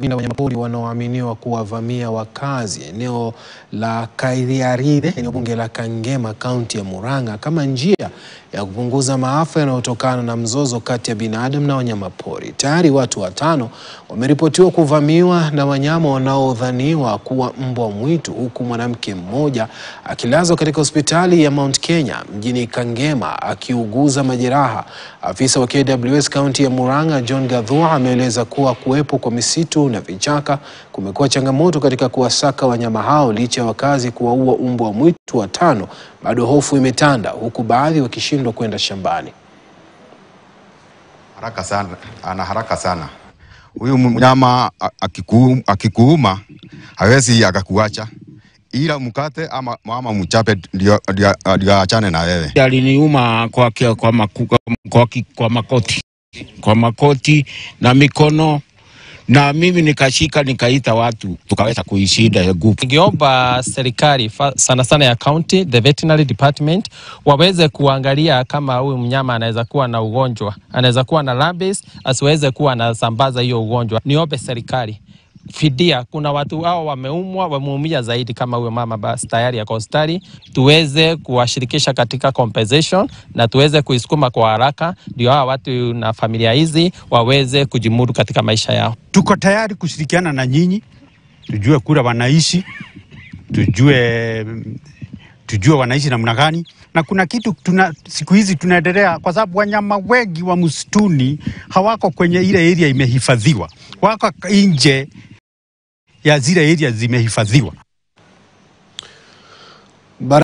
na wanyamapori wanaoaminiwa kuwavamia wakazi eneo la Kairiarire, eneo bunge la Kangema, kaunti ya Murang'a, kama njia ya kupunguza maafa yanayotokana na mzozo kati ya binadamu na wanyamapori. Tayari watu 5 wameripotiwa kuvamiwa na wanyama wanaodhaniwa kuwa mbwa mwitu, huku mwanamke mmoja akilazwa katika hospitali ya Mount Kenya mjini Kangema akiuguza majeraha. Afisa wa KWS kaunti ya Murang'a, John Gathua, ameeleza kuwa kuwepo kwa misitu na vichaka kumekuwa changamoto katika kuwasaka wanyama hao. Licha ya wakazi kuwaua mbwa mwitu 5, bado hofu imetanda, huku baadhi wakishindwa kwenda shambani. Ana haraka sana. Huyu mnyama akikuuma hawezi akakuacha, ila mkate ama mchape ndio achane na wewe. Aliniuma kwa makoti na mikono, na mimi nikashika nikaita watu tukaweza kuishinda gupu. Ningeomba serikali sana ya county, the veterinary department, waweze kuangalia kama huyu mnyama anaweza kuwa na ugonjwa, anaweza kuwa na rabies, asiweze kuwa na sambaza hiyo ugonjwa. Niombe serikali fidia, kuna watu hao wameumia zaidi kama huyo mama, basi tayari ya hospitali, tuweze kuwashirikisha katika compensation na tuweze kuisukuma kwa haraka, ndio hao watu na familia hizi waweze kujimudu katika maisha yao. Tuko tayari kushirikiana na nyinyi, tujue kura wanaishi, tujue wanaishi namna gani. Na kuna kitu siku hizi tunaendelea, kwa sababu wanyama wengi wa msituni hawako kwenye ile area imehifadhiwa, wako nje ya zile area zimehifadhiwa.